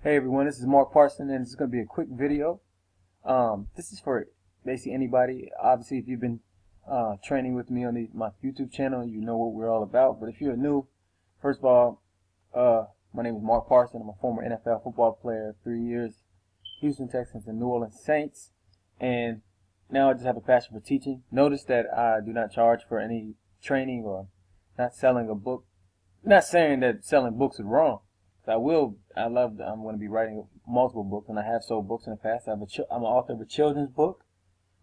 Hey everyone, this is Mark Parson, and this is going to be a quick video. This is for basically anybody. Obviously, if you've been training with me on my YouTube channel, you know what we're all about. But if you're new, first of all, my name is Mark Parson. I'm a former NFL football player, 3 years, Houston Texans and New Orleans Saints, and now I just have a passion for teaching. Notice that I do not charge for any training or not selling a book. I'm not saying that selling books is wrong. I'm going to be writing multiple books, and I have sold books in the past. I'm an author of a children's book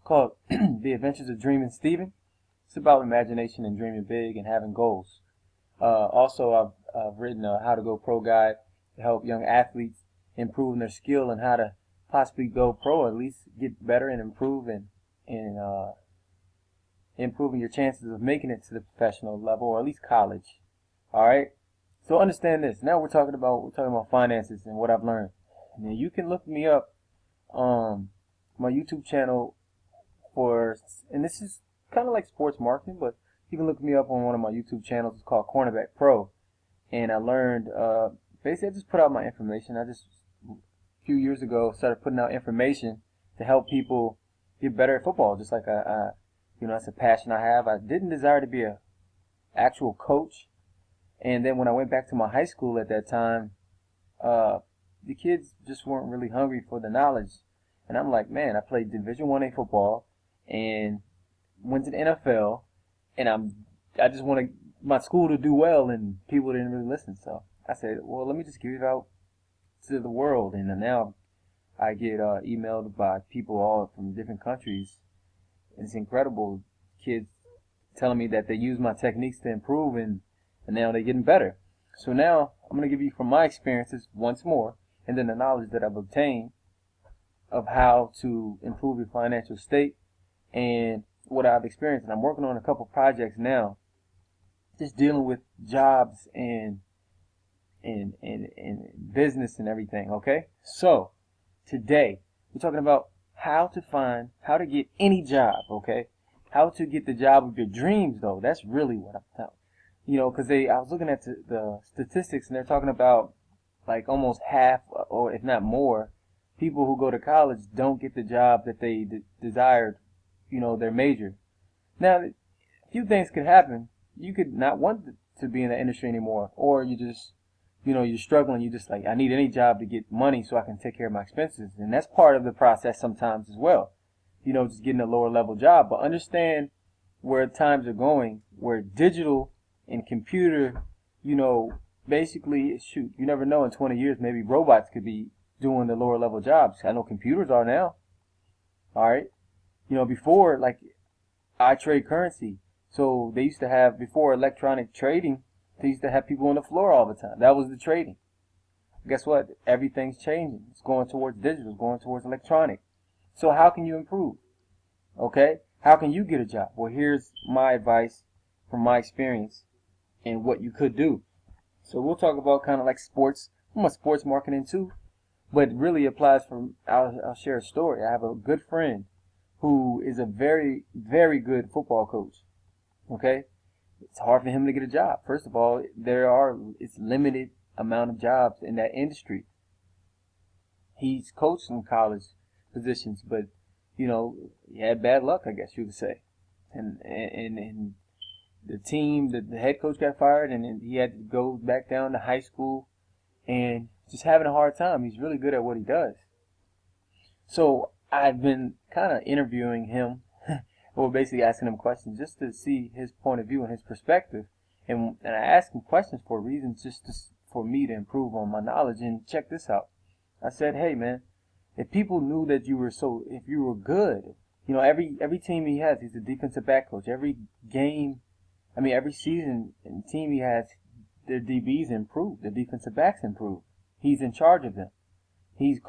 called The Adventures of Dreaming Stephen. It's about imagination and dreaming big and having goals. Also, I've written a How to Go Pro guide to help young athletes improve in their skill and how to possibly go pro, or at least get better and improve and improving your chances of making it to the professional level, or at least college. All right. So understand this. Now we're talking about finances and what I've learned. Now you can look me up on my YouTube channel and this is kind of like sports marketing, but you can look me up on one of my YouTube channels. It's called Cornerback Pro, and I learned basically I just put out my information. A few years ago started putting out information to help people get better at football, just like that's a passion I have. I didn't desire to be a actual coach. And then when I went back to my high school at that time, the kids just weren't really hungry for the knowledge. And I'm like, man, I played Division 1A football and went to the NFL, and I just want my school to do well, and people didn't really listen. So I said, well, let me just give it out to the world. And now I get emailed by people all from different countries. It's incredible. Kids telling me that they use my techniques to improve, and now they're getting better. So now I'm going to give you from my experiences once more, and then the knowledge that I've obtained of how to improve your financial state and what I've experienced. And I'm working on a couple projects now, just dealing with jobs and business and everything. Okay, so today we're talking about how to get any job. Okay, how to get the job of your dreams, though. That's really what I'm telling. Because I was looking at the statistics, and they're talking about like almost half, or if not more, people who go to college don't get the job that they desired, their major. Now, a few things could happen. You could not want to be in the industry anymore, or you just, you're struggling. You just like, I need any job to get money so I can take care of my expenses. And that's part of the process sometimes as well. Just getting a lower level job. But understand where times are going, where digital and computer, basically, shoot, you never know, in 20 years, maybe robots could be doing the lower level jobs. I know computers are now. All right. Before, like, I trade currency. So they used to have, before electronic trading, they used to have people on the floor all the time. That was the trading. Guess what? Everything's changing. It's going towards digital. It's going towards electronic. So how can you improve? Okay? How can you get a job? Well, here's my advice from my experience and what you could do. So we'll talk about kind of like sports. I'm a sports marketing too, but it really applies I'll share a story. I have a good friend who is a very, very good football coach. Okay? It's hard for him to get a job. First of all, it's limited amount of jobs in that industry. He's coached some college positions, but he had bad luck, I guess you could say. And the team, the head coach got fired, and then he had to go back down to high school and just having a hard time. He's really good at what he does. So I've been kind of interviewing him, or basically asking him questions just to see his point of view and his perspective. And I asked him questions for reasons for me to improve on my knowledge. And check this out. I said, hey man, if people knew that if you were good, every team he has, he's a defensive back coach. Every season and team he has, their DBs improve, the defensive backs improve. He's in charge of them. He's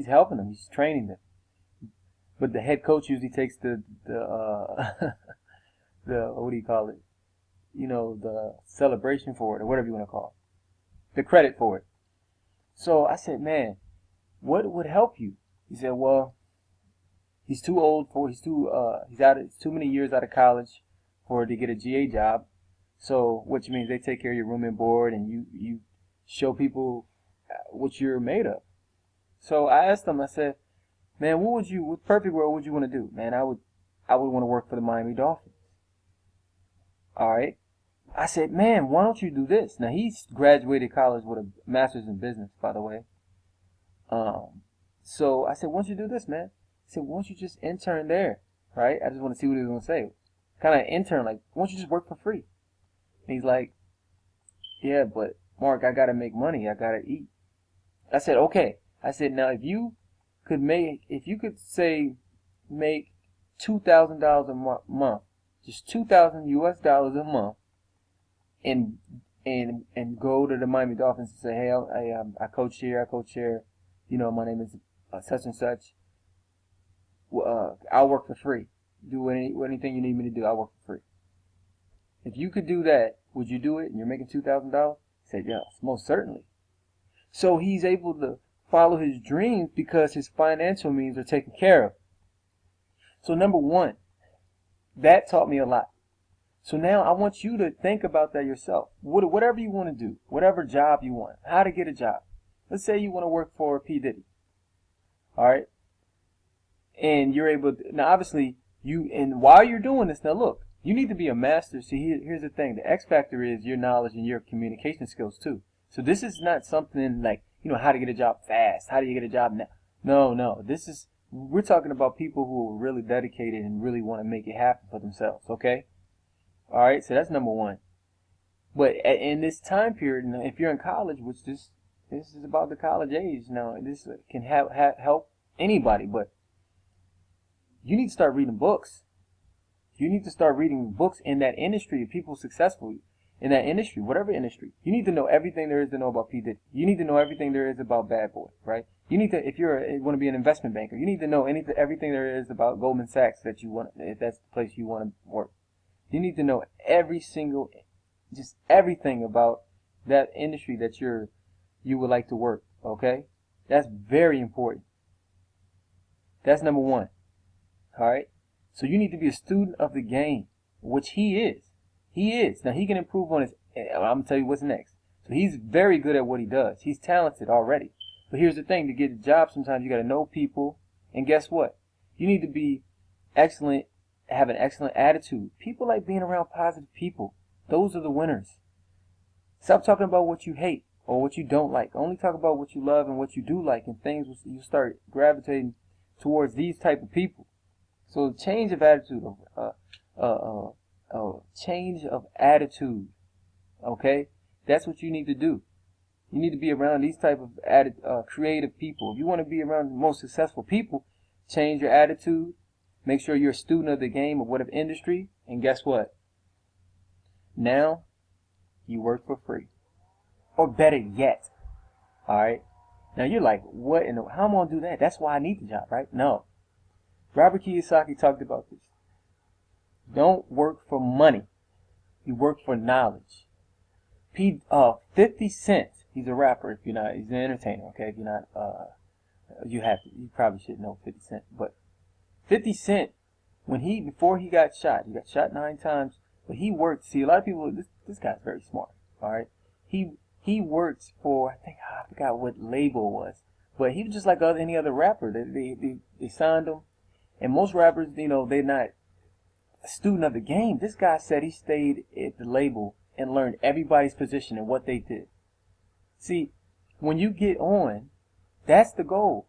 helping them, he's training them. But the head coach usually takes the what do you call it? The celebration for it, or whatever you want to call it, the credit for it. So I said, man, what would help you? He said, well, he's too old he's too many years out of college to get a GA job. So, which means they take care of your room and board, and you show people what you're made of. So I asked him, I said, man, what perfect world would you want to do? Man, I would want to work for the Miami Dolphins. All right. I said, man, why don't you do this? Now, he's graduated college with a master's in business, by the way. So I said, why don't you do this, man? He said, why don't you just intern there, right? I just want to see what he was going to say. Kind of intern, like, why don't you just work for free? And he's like, yeah, but Mark, I got to make money. I got to eat. I said, okay. I said, now, if you could say make $2,000 a month, just $2,000 US dollars a month, and go to the Miami Dolphins and say, hey, I coach here, you know, my name is such and such. I'll work for free. Do anything you need me to do, I'll work for free. If you could do that, would you do it? And you're making $2,000? He said, yes, most certainly. So he's able to follow his dreams because his financial means are taken care of. So number one, that taught me a lot. So now I want you to think about that yourself. Whatever you want to do, whatever job you want, how to get a job. Let's say you want to work for P. Diddy. All right. And you're able to, now obviously and while you're doing this, now look, you need to be a master. See, here's the thing. The X factor is your knowledge and your communication skills too. So this is not something like, you know, how to get a job fast. How do you get a job now? No. We're talking about people who are really dedicated and really want to make it happen for themselves. Okay. All right. So that's number one. But in this time period, if you're in college, which this is about the college age now, this can help anybody, but you need to start reading books. You need to start reading books in that industry of people successful in that industry, whatever industry. You need to know everything there is to know about P. Diddy. You need to know everything there is about Bad Boy, right? You need to, if you want to be an investment banker, you need to know everything there is about Goldman Sachs if that's the place you want to work. You need to know just everything about that industry that you would like to work, okay? That's very important. That's number one. All right. So you need to be a student of the game, which he is. He is. Now he can improve on his. I'm gonna tell you what's next. So he's very good at what he does. He's talented already. But here's the thing: to get a job, sometimes you got to know people, and guess what? You need to be excellent, have an excellent attitude. People like being around positive people. Those are the winners. Stop talking about what you hate or what you don't like. Only talk about what you love and what you do like, and things you start gravitating towards these type of people. So change of attitude, change of attitude, okay? That's what you need to do. You need to be around these type of creative people. If you want to be around the most successful people, change your attitude. Make sure you're a student of the game of whatever industry, and guess what? Now, you work for free. Or better yet, all right? Now you're like, how am I going to do that? That's why I need the job, right? No. Robert Kiyosaki talked about this. Don't work for money. You work for knowledge. 50 Cent, he's a rapper. If you're not, he's an entertainer. Okay, if you're not, you probably should know 50 Cent. But 50 Cent, before he got shot 9 times. But he worked. See, a lot of people. This guy's very smart. All right, he works for, I forgot what label it was, but he was just like any other rapper. They signed him. And most rappers, they're not a student of the game. This guy said he stayed at the label and learned everybody's position and what they did. See, when you get on, that's the goal.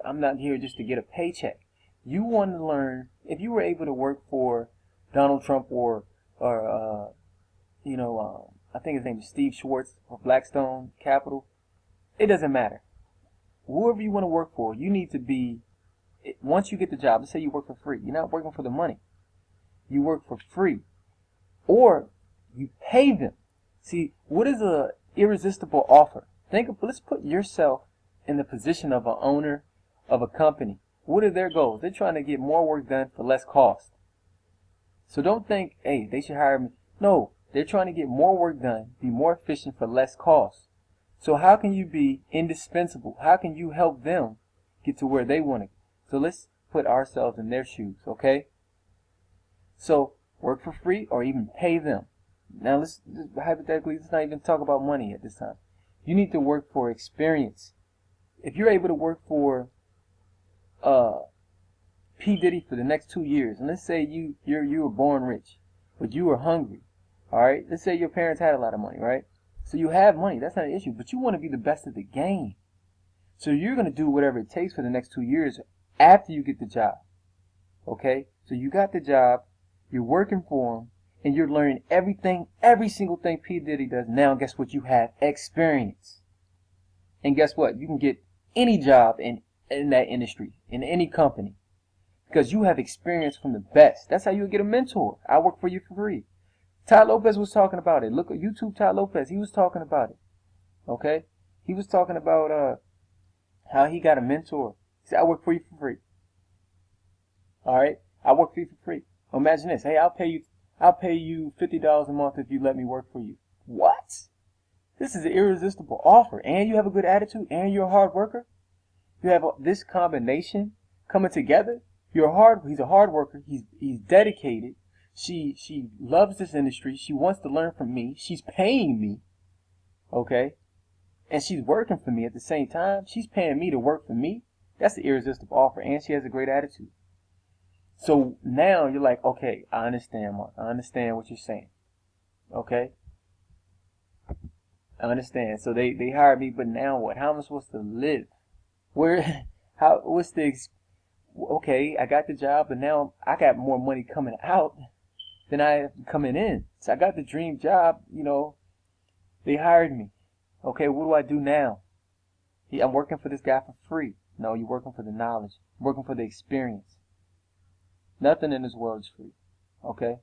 I'm not here just to get a paycheck. You want to learn. If you were able to work for Donald Trump or I think his name is Steve Schwartz or Blackstone Capital, it doesn't matter. Whoever you want to work for, you need to be. Once you get the job, let's say you work for free. You're not working for the money. You work for free. Or you pay them. See, what is a irresistible offer? Let's put yourself in the position of an owner of a company. What are their goals? They're trying to get more work done for less cost. So don't think, hey, they should hire me. No, they're trying to get more work done, be more efficient for less cost. So how can you be indispensable? How can you help them get to where they want to go? So let's put ourselves in their shoes, okay? So work for free or even pay them. Now hypothetically, let's not even talk about money at this time. You need to work for experience. if you're able to work for P. Diddy for the next 2 years, and let's say you were born rich, but you were hungry, all right? Let's say your parents had a lot of money, right? So you have money, that's not an issue, but you want to be the best at the game. So you're going to do whatever it takes for the next 2 years after you get the job, okay? So you got the job, you're working for him, and you're learning everything, every single thing P. Diddy does. Now, guess what? You have experience. And guess what? You can get any job in that industry, in any company, because you have experience from the best. That's how you get a mentor. I work for you for free. Ty Lopez was talking about it. Look at YouTube, Ty Lopez. He was talking about it. Okay? He was talking about how he got a mentor. He said, I work for you for free. All right? I work for you for free. Imagine this. Hey, I'll pay you $50 a month if you let me work for you. What? This is an irresistible offer. And you have a good attitude, and you're a hard worker. You have this combination coming together. He's a hard worker. He's dedicated. She loves this industry. She wants to learn from me. She's paying me. Okay? And she's working for me at the same time. She's paying me to work for me. That's an irresistible offer. And she has a great attitude. So now you're like, okay, I understand, Mark. I understand what you're saying. Okay? I understand. So they hired me, but now what? How am I supposed to live? Okay, I got the job, but now I got more money coming out than I have coming in. So I got the dream job, they hired me. Okay, what do I do now? I'm working for this guy for free. No, you're working for the knowledge. You're working for the experience. Nothing in this world is free. Okay?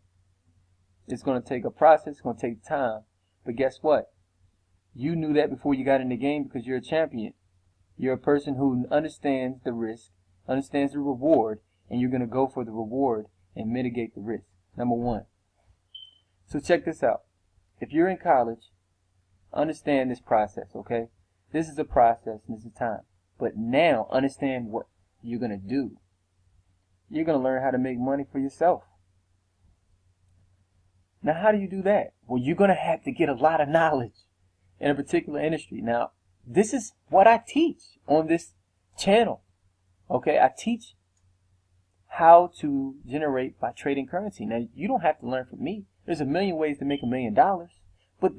It's going to take a process. It's going to take time. But guess what? You knew that before you got in the game because you're a champion. You're a person who understands the risk, understands the reward, and you're going to go for the reward and mitigate the risk. Number one. So check this out. If you're in college, understand this process, okay? This is a process and this is time. But now understand what you're going to do. You're going to learn how to make money for yourself. Now, how do you do that? Well, you're going to have to get a lot of knowledge in a particular industry. Now, this is what I teach on this channel. Okay, I teach how to generate by trading currency. Now, you don't have to learn from me. There's a million ways to make $1 million. But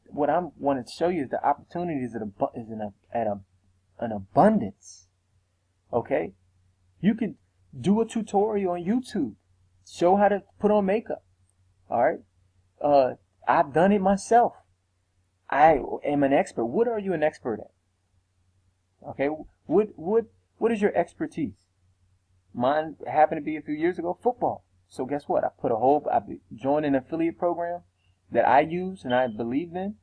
what I wanted to show you is the opportunities at an abundance. Okay, you could do a tutorial on YouTube, show how to put on makeup. All right, I've done it myself. I am an expert. What are you an expert at? Okay, what is your expertise? Mine happened to be a few years ago, football. So guess what? I joined an affiliate program that I use and I believed in,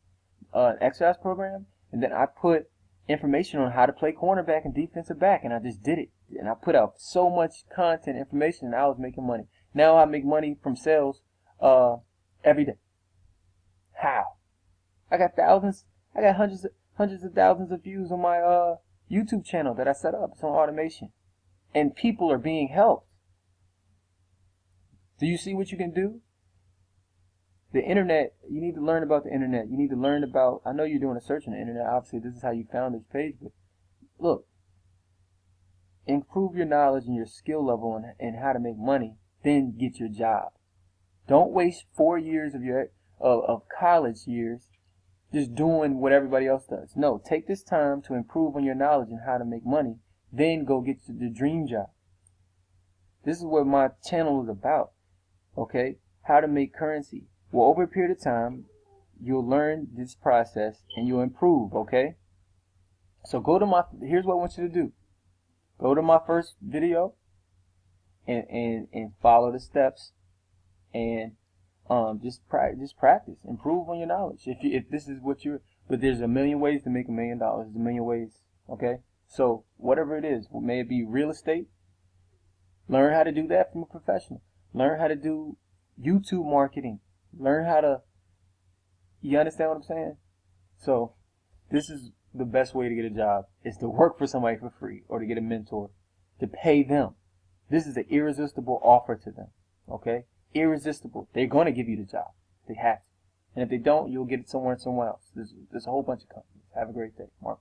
an exercise program, and then I put information on how to play cornerback and defensive back, and I just did it. And I put out so much content, information, and I was making money. Now I make money from sales every day. How? I got hundreds of thousands of views on my YouTube channel that I set up. It's on automation. And people are being helped. Do you see what you can do? The internet, you need to learn about the internet. You need to learn about, I know you're doing a search on the internet. Obviously, this is how you found this page. But look, improve your knowledge and your skill level and how to make money, then get your job. Don't waste 4 years of college years just doing what everybody else does. No, take this time to improve on your knowledge and how to make money, then go get the dream job. This is what my channel is about. Okay? How to make currency. Well, over a period of time, you'll learn this process and you'll improve, okay? So here's what I want you to do. Go to my first video and follow the steps and just practice. Improve on your knowledge. If this is what but there's a million ways to make $1 million. There's a million ways, okay? So whatever it is, may it be real estate, learn how to do that from a professional. Learn how to do YouTube marketing. Learn how to, you understand what I'm saying? So this is the best way to get a job, is to work for somebody for free or to get a mentor, to pay them. This is an irresistible offer to them, okay? Irresistible. They're going to give you the job. They have to. And if they don't, you'll get it somewhere else. There's a whole bunch of companies. Have a great day. Mark.